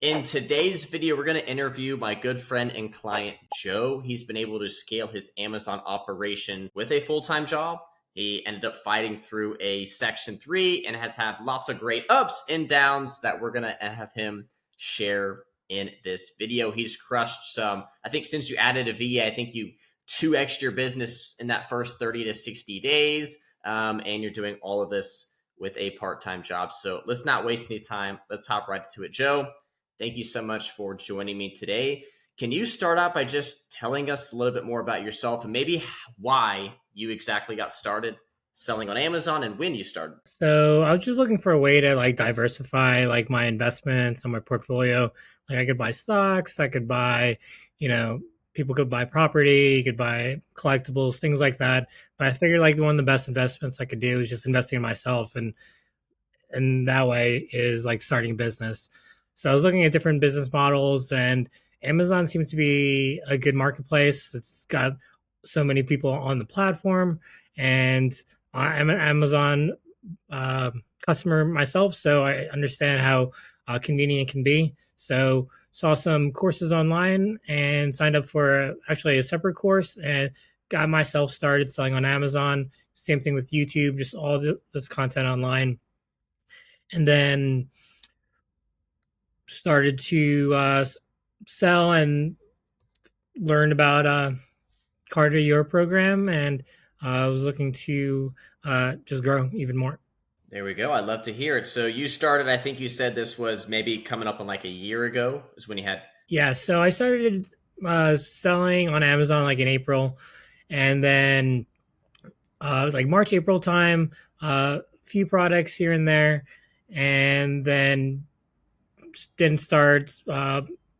In today's video, we're going to interview my good friend and client, Joe. He's been able to scale his Amazon operation with a full-time job. He ended up fighting through a Section 3 and has had lots of great ups and downs that we're going to have him share in this video. He's crushed some, I think since you added a VA, I think you 2x'd your business in that first 30 to 60 days. And you're doing all of this with a part-time job. So let's not waste any time. Let's hop right into it. Joe, thank you so much for joining me today. Can you start out by just telling us a little bit more about yourself and maybe why you exactly got started selling on Amazon and when you started? So I was just looking for a way to diversify my investments on my portfolio. Like I could buy stocks, I could buy, people could buy property, you could buy collectibles, things like that. But I figured one of the best investments I could do is just investing in myself, and that way is starting a business. So I was looking at different business models, and Amazon seems to be a good marketplace. It's got so many people on the platform, and I'm an Amazon customer myself, so I understand how convenient it can be. So saw some courses online and signed up for actually a separate course and got myself started selling on Amazon. Same thing with YouTube, just all this content online, and then started to sell and learn about Carter Your program, and I was looking to just grow even more. There we go. I'd love to hear it. So you started, I think you said this was maybe coming up on like a year ago is when you had. Yeah, so I started selling on Amazon in April, and then March, April time, few products here and there, and then didn't start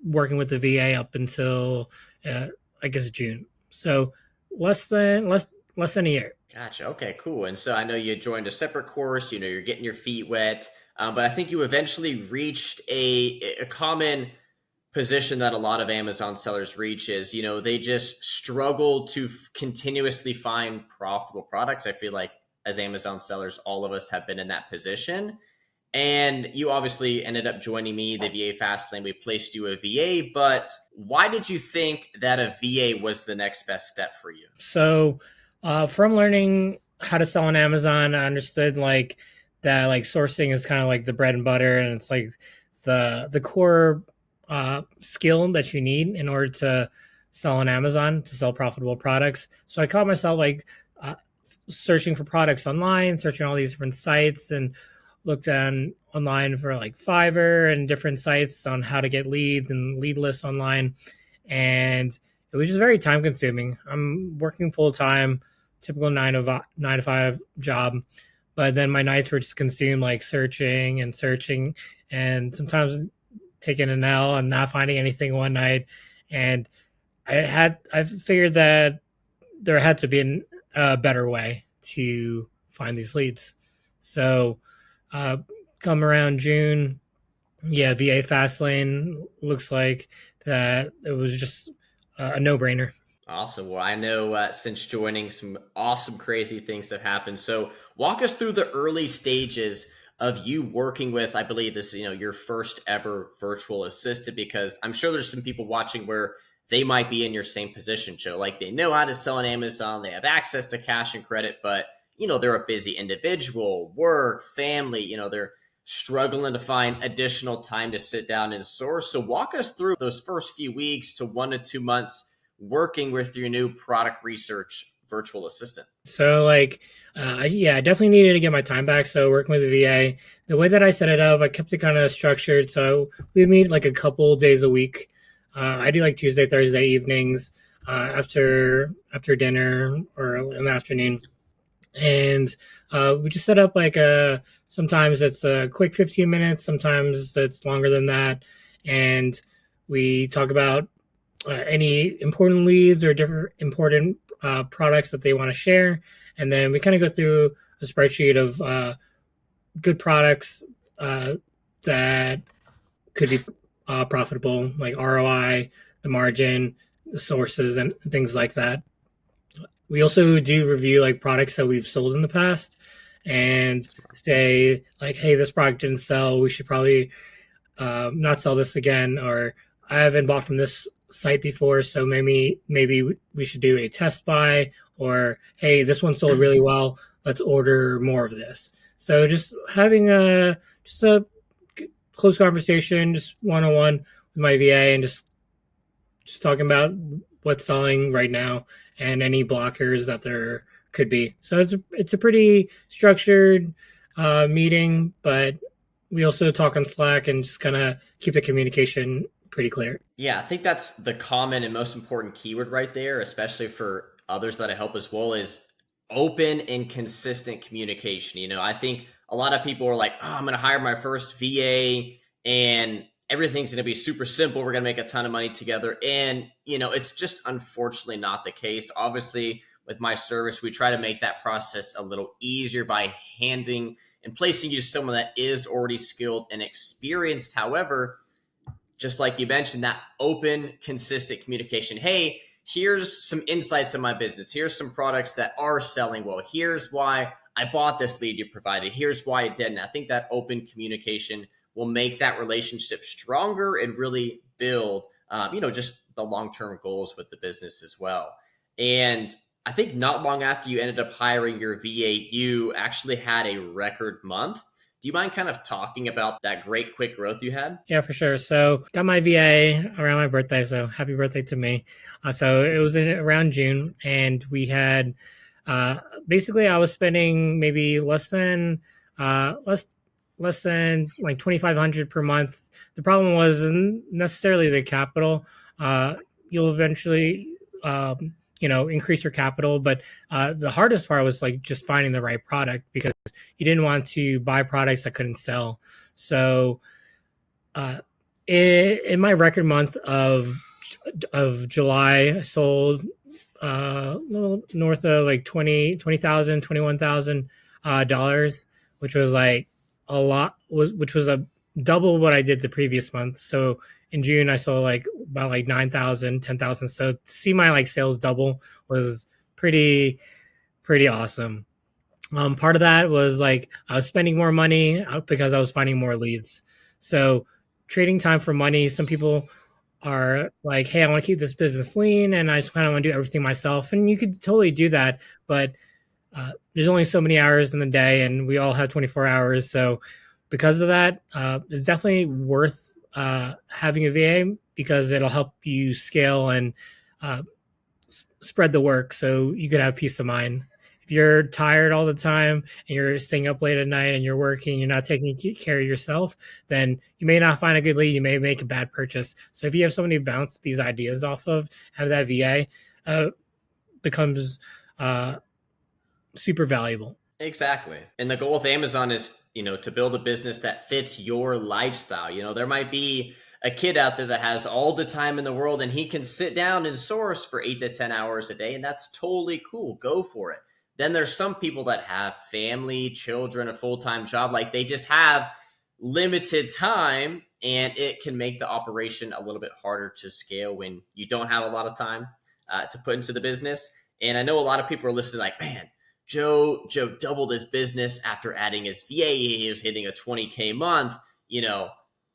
working with the VA up until I guess June. So less than a year. Gotcha. Okay, cool. And so I know you joined a separate course, you're getting your feet wet, but I think you eventually reached a common position that a lot of Amazon sellers reach is, they just struggle to continuously find profitable products. I feel like as Amazon sellers, all of us have been in that position. And you obviously ended up joining me, the VA Fastlane. We placed you a VA, but why did you think that a VA was the next best step for you? So from learning how to sell on Amazon, I understood that sourcing is kind of the bread and butter, and it's the core skill that you need in order to sell on Amazon, to sell profitable products. So I caught myself uh, searching for products online, searching all these different sites, and looked online for Fiverr and different sites on how to get leads and lead lists online. And it was just very time consuming. I'm working full time, typical 9 to 5 job, but then my nights were just consumed searching and searching, and sometimes taking an L and not finding anything one night. And I figured that there had to be a better way to find these leads. So uh, come around June, yeah, VA Fastlane looks like that it was just a no-brainer. Awesome. Well, I know since joining, some awesome, crazy things have happened. So, walk us through the early stages of you working with, I believe this, your first ever virtual assistant, because I'm sure there's some people watching where they might be in your same position, Joe. Like they know how to sell on Amazon, they have access to cash and credit, but they're a busy individual, work, family, they're struggling to find additional time to sit down and source. So, walk us through those first few weeks to 1 to 2 months working with your new product research virtual assistant. So I definitely needed to get my time back. So working with the VA, the way that I set it up, I kept it kind of structured. So we'd meet a couple days a week. I do Tuesday, Thursday evenings after dinner or in the afternoon, and we just set up sometimes it's a quick 15 minutes, sometimes it's longer than that, and we talk about any important leads or different important products that they want to share. And then we kind of go through a spreadsheet of good products that could be profitable, like ROI, the margin, the sources, and things like that. We also do review products that we've sold in the past and say hey, this product didn't sell. We should probably not sell this again, or I haven't bought from this site before, so maybe we should do a test buy, or hey, this one sold really well, let's order more of this. So just having a close conversation, just one on one with my VA, and just talking about what's selling right now and any blockers that there could be. So it's a pretty structured meeting, but we also talk on Slack and just kind of keep the communication pretty clear. Yeah, I think that's the common and most important keyword right there, especially for others that I help as well, is open and consistent communication. I think a lot of people are like, oh, I'm going to hire my first VA and everything's going to be super simple. We're going to make a ton of money together. And, it's just unfortunately not the case. Obviously, with my service, we try to make that process a little easier by handing and placing you someone that is already skilled and experienced. However, just like you mentioned, that open, consistent communication. Hey, here's some insights in my business. Here's some products that are selling well. Here's why I bought this lead you provided. Here's why it didn't. I think that open communication will make that relationship stronger and really build, just the long-term goals with the business as well. And I think not long after you ended up hiring your VA, you actually had a record month. Do you mind kind of talking about that great quick growth you had? Yeah, for sure. So got my VA around my birthday, so happy birthday to me. So it was around June, and we had basically I was spending maybe less than like 2,500 per month. The problem wasn't necessarily the capital. You'll eventually increase your capital, but the hardest part was like just finding the right product, because you didn't want to buy products that couldn't sell. So uh, in my record month of July, I sold a little north of like 20,000, $21,000, which was like a lot, which was a double what I did the previous month. So in June, I sold like about like 9,000, 10,000. So to see my like sales double was pretty awesome. Part of that was like I was spending more money because I was finding more leads. So trading time for money. Some people are like, "Hey, I want to keep this business lean, and I just kind of want to do everything myself." And you could totally do that, but there's only so many hours in the day, and we all have 24 hours. So because of that, it's definitely worth having a VA, because it'll help you scale and uh, spread the work so you could have peace of mind. If you're tired all the time and you're staying up late at night and you're working, you're not taking care of yourself, then you may not find a good lead. You may make a bad purchase. So if you have somebody to bounce these ideas off of, have that VA becomes super valuable. Exactly. And the goal with Amazon is, to build a business that fits your lifestyle. There might be a kid out there that has all the time in the world and he can sit down and source for 8 to 10 hours a day, and that's totally cool. Go for it. Then there's some people that have family, children, a full-time job. Like, they just have limited time, and it can make the operation a little bit harder to scale when you don't have a lot of time to put into the business. And I know a lot of people are listening like, man, Joe doubled his business after adding his VA. He was hitting a 20K month.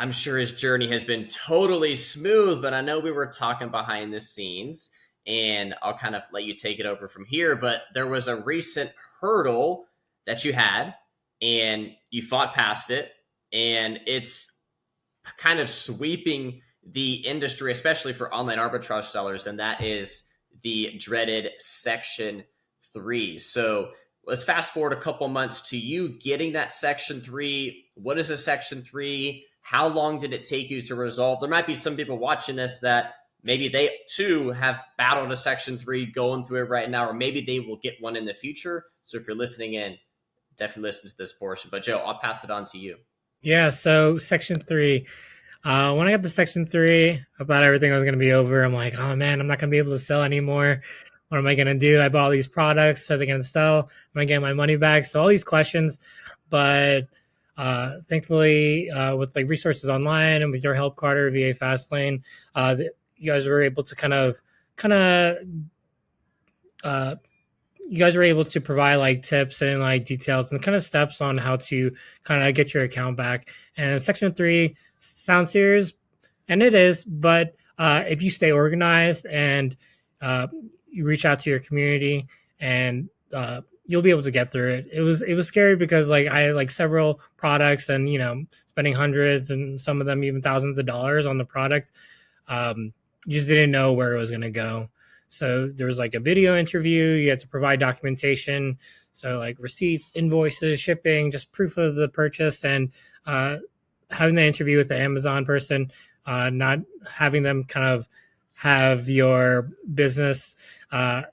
I'm sure his journey has been totally smooth, but I know we were talking behind the scenes, and I'll kind of let you take it over from here. But there was a recent hurdle that you had, and you fought past it, and it's kind of sweeping the industry, especially for online arbitrage sellers, and that is the dreaded Section 3. So let's fast forward a couple months to you getting that Section 3. What is a Section 3? How long did it take you to resolve? There might be some people watching this that maybe they too have battled a Section 3, going through it right now, or maybe they will get one in the future. So if you're listening in, definitely listen to this portion. But Joe, I'll pass it on to you. Yeah. So Section 3. When I got the Section 3, I thought everything was going to be over. I'm like, oh man, I'm not going to be able to sell anymore. What am I going to do? I bought all these products. Are they going to sell? Am I getting my money back? So all these questions. But thankfully, with like resources online and with your help, Carter, VA Fastlane, you guys were able to you guys were able to provide like tips and like details and kind of steps on how to kind of get your account back. And Section 3 sounds serious, and it is. But if you stay organized and uh, you reach out to your community, and you'll be able to get through it. It was scary because like I had like several products, and spending hundreds and some of them even thousands of dollars on the product. Just didn't know where it was going to go. So there was like a video interview. You had to provide documentation, so like receipts, invoices, shipping, just proof of the purchase, and uh, having the interview with the Amazon person, not having them kind of have your business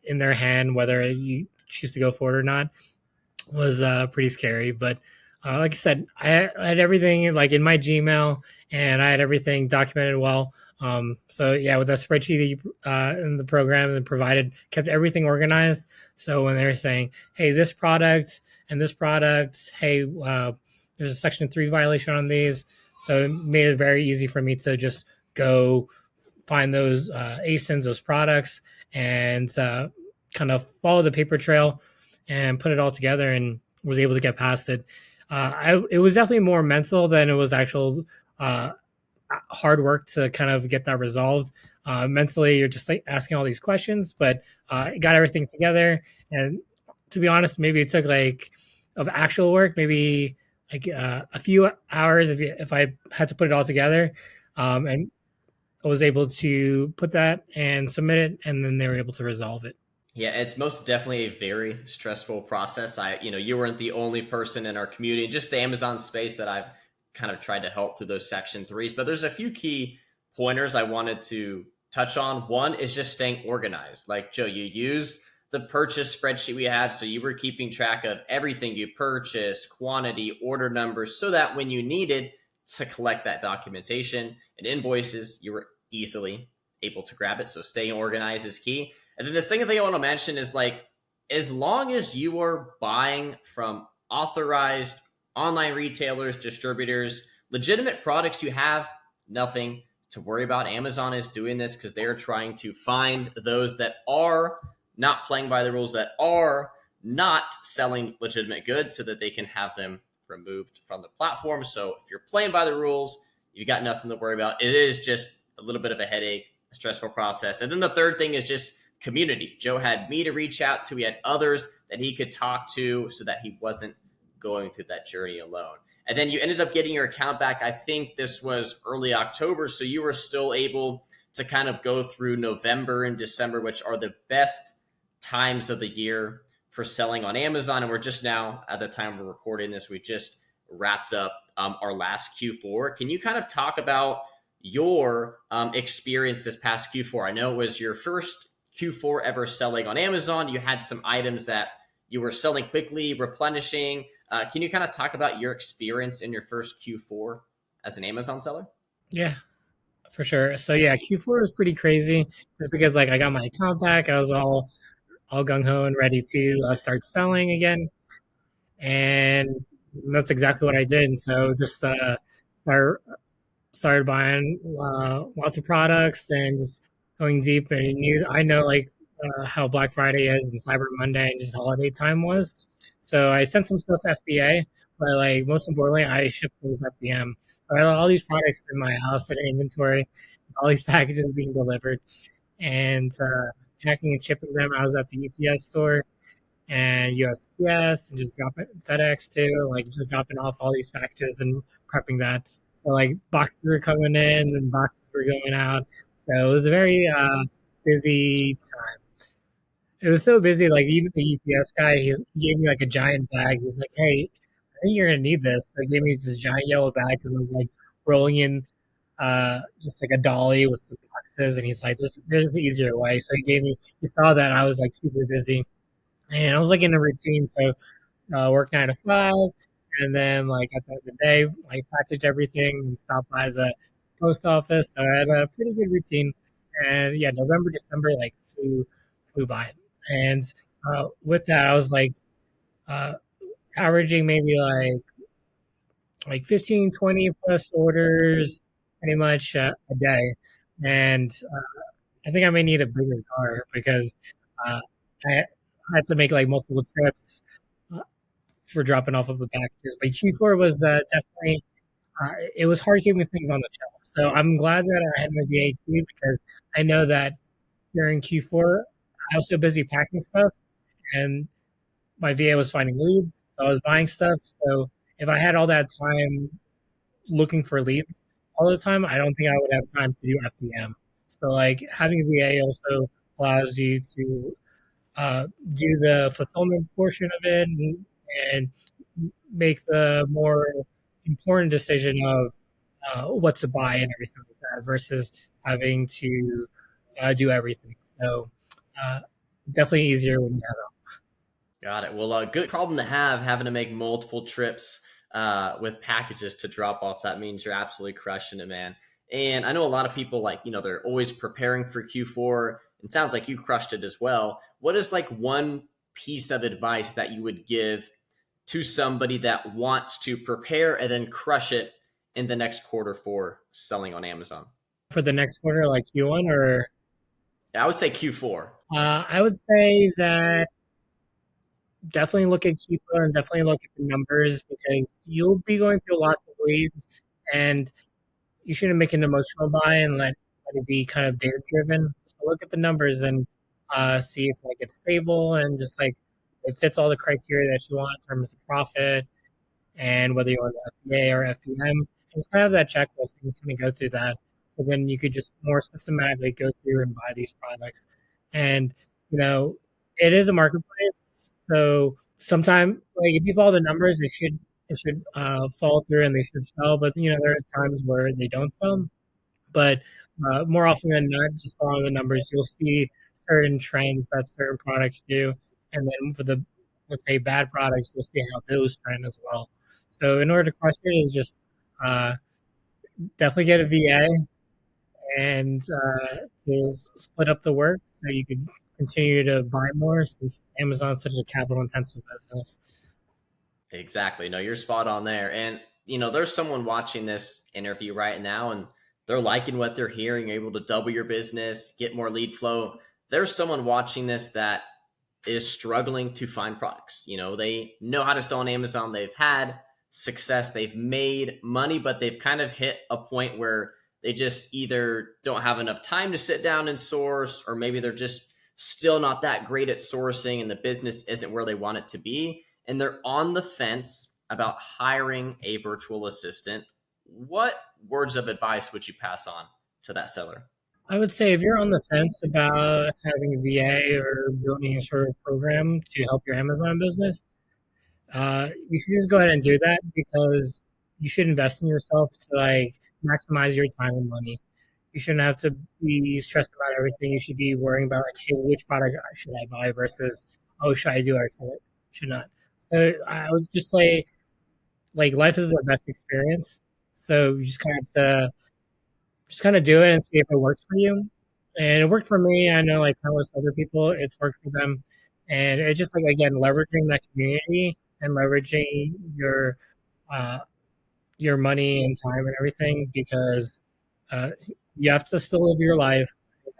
in their hand, whether you choose to go for it or not, was pretty scary. But like I said, I had everything like in my Gmail, and I had everything documented well. So yeah, with that spreadsheet that you, in the program and provided, kept everything organized. So when they're saying, "Hey, this product and this product, hey, there's a Section 3 violation on these," so it made it very easy for me to just go find those ASINs, those products, and kind of follow the paper trail and put it all together, and was able to get past it. It was definitely more mental than it was actual uh, hard work to kind of get that resolved. Mentally, you're just like asking all these questions, but got everything together. And to be honest, maybe it took like of actual work, maybe like a few hours if I had to put it all together. And I was able to put that and submit it, and then they were able to resolve it. Yeah, it's most definitely a very stressful process. You weren't the only person in our community, just the Amazon space that I've kind of tried to help through those section threes. But there's a few key pointers I wanted to touch on. One is just staying organized. Like Joe, you used the purchase spreadsheet we had, so you were keeping track of everything you purchased, quantity, order numbers, so that when you needed to collect that documentation and invoices, you were easily able to grab it. So staying organized is key. And then the second thing I want to mention is like, as long as you are buying from authorized online retailers, distributors, legitimate products, you have nothing to worry about. Amazon is doing this because they are trying to find those that are not playing by the rules, that are not selling legitimate goods, so that they can have them removed from the platform. So if you're playing by the rules, you got nothing to worry about. It is just a little bit of a headache, a stressful process. And then the third thing is just community. Joe had me to reach out to. He had others that he could talk to so that he wasn't going through that journey alone. And then you ended up getting your account back. I think this was early October. So you were still able to kind of go through November and December, which are the best times of the year for selling on Amazon. And we're just now, at the time we're recording this, we just wrapped up our last Q4. Can you kind of talk about your experience this past Q4? I know it was your first Q4 ever selling on Amazon. You had some items that you were selling quickly, replenishing. Can you kind of talk about your experience in your first Q4 as an Amazon seller? Yeah, for sure. So yeah, Q4 was pretty crazy just because like I got my account back. I was all gung ho and ready to start selling again, and that's exactly what I did. And so just start started buying lots of products and just going deep. And I know like how Black Friday is and Cyber Monday and just holiday time was. So I sent some stuff FBA, but like most importantly, I shipped things FBM. So I had all these products in my house in inventory, all these packages being delivered, and packing and shipping them. I was at the UPS store and USPS and just dropping FedEx too, like just dropping off all these packages and prepping that. So like boxes were coming in and boxes were going out. So it was a very busy time. It was so busy, like even the UPS guy, he gave me like a giant bag. He's like, "Hey, I think you're gonna need this." So he gave me this giant yellow bag because I was like rolling in just like a dolly with some boxes, and he's like, "There's an easier way." So he saw that I was like super busy, and I was like in a routine. So work 9 to 5, and then like at the end of the day, like package everything and stop by the post office. So I had a pretty good routine, and yeah, November, December like flew by, and with that, I was like uh, averaging maybe like 15, 20 plus orders pretty much a day, and I think I may need a bigger car because uh, I had to make like multiple trips for dropping off of the packages. But Q4 was definitely it was hard keeping things on the shelf. So I'm glad that I had my VA too, because I know that during Q4 I was so busy packing stuff, and my VA was finding leads, so I was buying stuff. So if I had all that time looking for leads all the time, I don't think I would have time to do FDM. So like having a VA also allows you to do the fulfillment portion of it, and make the more important decision of what to buy and everything like that versus having to do everything. So uh, definitely easier when you have Got it. Well, a good problem to have, having to make multiple trips with packages to drop off. That means you're absolutely crushing it, man. And I know a lot of people, like, they're always preparing for Q4. It sounds like you crushed it as well. What is like one piece of advice that you would give to somebody that wants to prepare and then crush it in the next quarter for selling on Amazon? for the next quarter, like Q1, or I would say Q4. I would say that definitely look at Keeper and definitely look at the numbers, because you'll be going through lots of leads, and you shouldn't make an emotional buy and let it be kind of data driven. So look at the numbers and see if like it's stable and just like it fits all the criteria that you want in terms of profit, and whether you want FBA or FBM. And just kind of have that checklist and kind of go through that. So then you could just more systematically go through and buy these products. And, you know, it is a marketplace. So sometimes, like, if you follow the numbers, it should fall through and they should sell. But, there are times where they don't sell. But more often than not, just following the numbers, you'll see certain trends that certain products do. And then for the, let's say, bad products, you'll see how those trend as well. So in order to crush it is just uh, definitely get a VA and to split up the work so you could continue to buy more, since Amazon's such a capital intensive business. Exactly. No, you're spot on there. And, there's someone watching this interview right now and they're liking what they're hearing, able to double your business, get more lead flow. There's someone watching this that is struggling to find products. They know how to sell on Amazon. They've had success. They've made money, but they've kind of hit a point where they just either don't have enough time to sit down and source, or maybe they're just still not that great at sourcing and the business isn't where they want it to be. And they're on the fence about hiring a virtual assistant. What words of advice would you pass on to that seller? I would say if you're on the fence about having a VA or joining a sort of program to help your Amazon business, you should just go ahead and do that, because you should invest in yourself to like maximize your time and money. You shouldn't have to be stressed about everything. You should be worrying about like, hey, which product should I buy versus, oh, should I do or should not. So I was just like life is the best experience. So you just kind of do it and see if it works for you. And it worked for me. I know like countless other people, it's worked for them. And it's just like again leveraging that community and leveraging uh, your money and time and everything, because uh, you have to still live your life,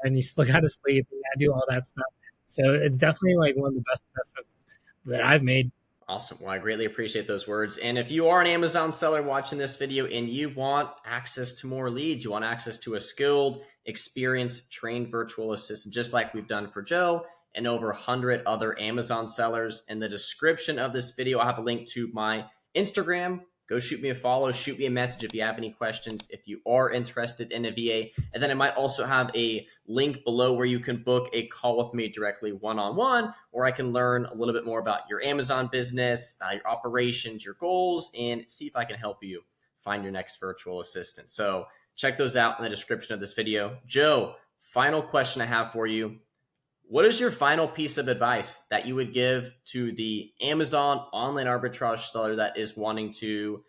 and you still got to sleep and you got to do all that stuff. So it's definitely like one of the best investments that I've made. Awesome. Well, I greatly appreciate those words. And if you are an Amazon seller watching this video and you want access to more leads, you want access to a skilled, experienced, trained virtual assistant, just like we've done for Joe and over 100 other Amazon sellers, in the description of this video, I have a link to my Instagram. Go shoot me a follow, shoot me a message if you have any questions, if you are interested in a VA. And then I might also have a link below where you can book a call with me directly one-on-one, or I can learn a little bit more about your Amazon business, your operations, your goals, and see if I can help you find your next virtual assistant. So check those out in the description of this video. Joe, final question I have for you. What is your final piece of advice that you would give to the Amazon online arbitrage seller that is wanting to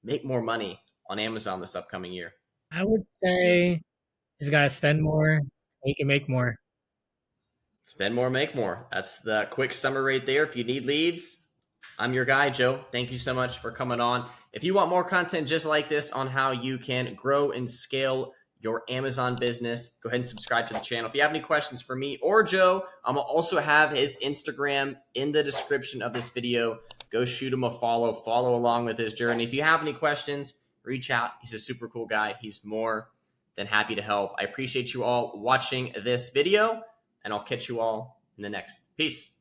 make more money on Amazon this upcoming year? I would say you just got to spend more so you can make more. Spend more, make more. That's the quick summary right there. If you need leads, I'm your guy, Joe. Thank you so much for coming on. If you want more content just like this on how you can grow and scale your Amazon business, go ahead and subscribe to the channel. If you have any questions for me or Joe, I'm gonna also have his Instagram in the description of this video. Go shoot him a follow along with his journey. If you have any questions, reach out. He's a super cool guy. He's more than happy to help. I appreciate you all watching this video, and I'll catch you all in the next. Peace.